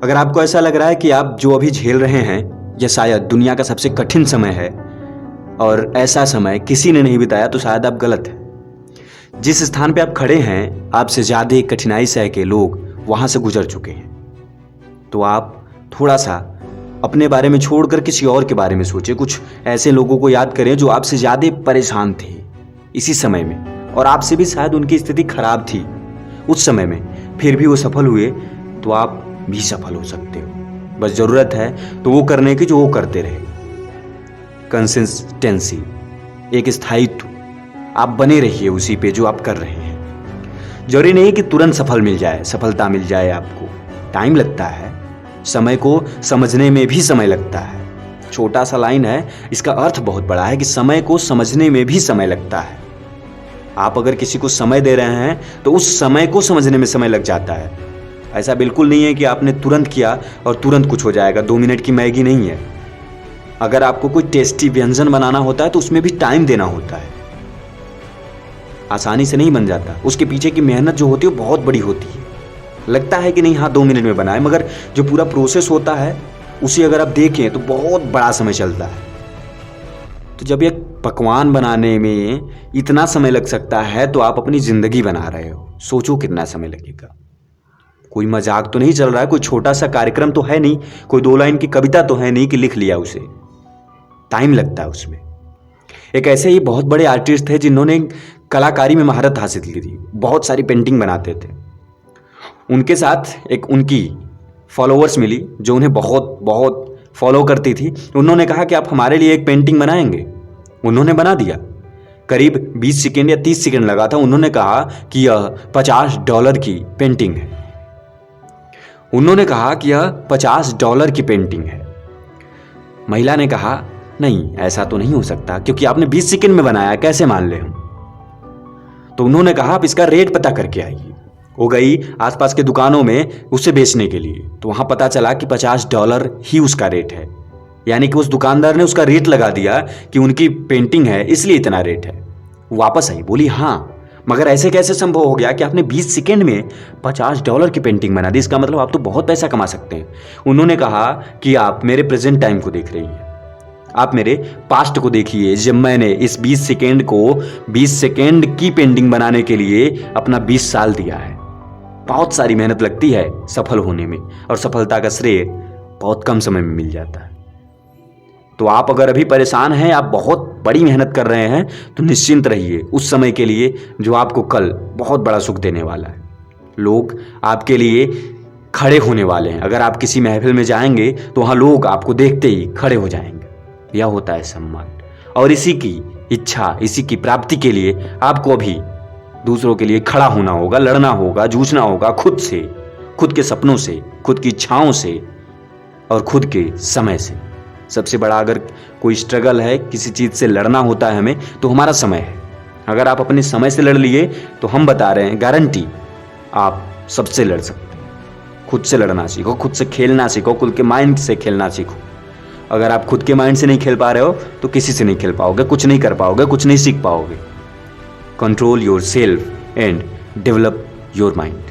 अगर आपको ऐसा लग रहा है कि आप जो अभी झेल रहे हैं यह शायद दुनिया का सबसे कठिन समय है और ऐसा समय किसी ने नहीं बिताया, तो शायद आप गलत हैं। जिस स्थान पे आप खड़े हैं, आपसे ज़्यादा कठिनाई सह के लोग वहाँ से गुजर चुके हैं। तो आप थोड़ा सा अपने बारे में छोड़कर किसी और के बारे में सोचें। कुछ ऐसे लोगों को याद करें जो आपसे ज़्यादा परेशान थे इसी समय में, और आपसे भी शायद उनकी स्थिति खराब थी उस समय में, फिर भी वो सफल हुए। तो आप भी सफल हो सकते हो। बस ज़रूरत है तो वो करने की जो वो करते रहे। कंसिस्टेंसी, एक स्थायित्व, आप बने रहिए उसी पे जो आप कर रहे हैं। जरूरी नहीं कि तुरंत सफलता मिल जाए आपको। टाइम लगता है, समय को समझने में भी समय लगता है। छोटा सा लाइन है, इसका अर्थ बहुत बड़ा है कि समय को समझने में भी समय लगता है। आप अगर किसी को समय दे रहे हैं तो उस समय को समझने में समय लग जाता है। ऐसा बिल्कुल नहीं है कि आपने तुरंत किया और तुरंत कुछ हो जाएगा। 2 मिनट की मैगी नहीं है। अगर आपको कोई टेस्टी व्यंजन बनाना होता है तो उसमें भी टाइम देना होता है। आसानी से नहीं बन जाता। उसके पीछे की मेहनत जो होती है वो बहुत बड़ी होती है। लगता है कि नहीं, हाँ 2 मिनट में बनाए, मगर जो पूरा प्रोसेस होता है उसे अगर आप देखें तो बहुत बड़ा समय चलता है। तो जब एक पकवान बनाने में इतना समय लग सकता है तो आप अपनी जिंदगी बना रहे हो। सोचो कितना समय लगेगा। कोई मजाक तो नहीं चल रहा है, कोई छोटा सा कार्यक्रम तो है नहीं, कोई 2 लाइन की कविता तो है नहीं कि लिख लिया उसे। टाइम लगता है उसमें। एक ऐसे ही बहुत बड़े आर्टिस्ट थे जिन्होंने कलाकारी में महारत हासिल की थी, बहुत सारी पेंटिंग बनाते थे। उनके साथ एक उनकी फॉलोअर्स मिली जो उन्हें बहुत बहुत फॉलो करती थी। उन्होंने कहा कि आप हमारे लिए एक पेंटिंग बनाएंगे। उन्होंने बना दिया। करीब 20 सेकेंड या 30 सेकेंड लगा था। उन्होंने कहा कि यह $50 की पेंटिंग है। उन्होंने कहा कि यह $50 की पेंटिंग है। महिला ने कहा नहीं, ऐसा तो नहीं हो सकता क्योंकि आपने 20 सेकंड में बनाया, कैसे मान ले हम। तो उन्होंने कहा आप इसका रेट पता करके आइए। वो गई आसपास के दुकानों में उसे बेचने के लिए, तो वहां पता चला कि $50 ही उसका रेट है। यानी कि उस दुकानदार ने उसका रेट लगा दिया कि उनकी पेंटिंग है इसलिए इतना रेट है। वापस आई, बोली हाँ, मगर ऐसे कैसे संभव हो गया कि आपने 20 सेकेंड में $50 की पेंटिंग बना दी? इसका मतलब आप तो बहुत पैसा कमा सकते हैं। उन्होंने कहा कि आप मेरे प्रेजेंट टाइम को देख रही हैं, आप मेरे पास्ट को देखिए, जब मैंने इस 20 सेकेंड को 20 सेकेंड की पेंटिंग बनाने के लिए अपना 20 साल दिया है। बहुत सारी मेहनत लगती है सफल होने में, और सफलता का श्रेय बहुत कम समय में मिल जाता है। तो आप अगर अभी परेशान हैं, आप बहुत बड़ी मेहनत कर रहे हैं, तो निश्चिंत रहिए उस समय के लिए जो आपको कल बहुत बड़ा सुख देने वाला है। लोग आपके लिए खड़े होने वाले हैं। अगर आप किसी महफिल में जाएंगे तो वहाँ लोग आपको देखते ही खड़े हो जाएंगे। यह होता है सम्मान। और इसी की इच्छा, इसी की प्राप्ति के लिए आपको अभी दूसरों के लिए खड़ा होना होगा, लड़ना होगा, जूझना होगा, खुद से, खुद के सपनों से, खुद की इच्छाओं से और खुद के समय से। सबसे बड़ा अगर कोई स्ट्रगल है, किसी चीज़ से लड़ना होता है हमें, तो हमारा समय है। अगर आप अपने समय से लड़ लिए तो हम बता रहे हैं, गारंटी आप सबसे लड़ सकते हैं। खुद से लड़ना सीखो, खुद से खेलना सीखो, खुद के माइंड से खेलना सीखो। अगर आप खुद के माइंड से नहीं खेल पा रहे हो तो किसी से नहीं खेल पाओगे, कुछ नहीं कर पाओगे, कुछ नहीं सीख पाओगे। Control your self and develop your mind.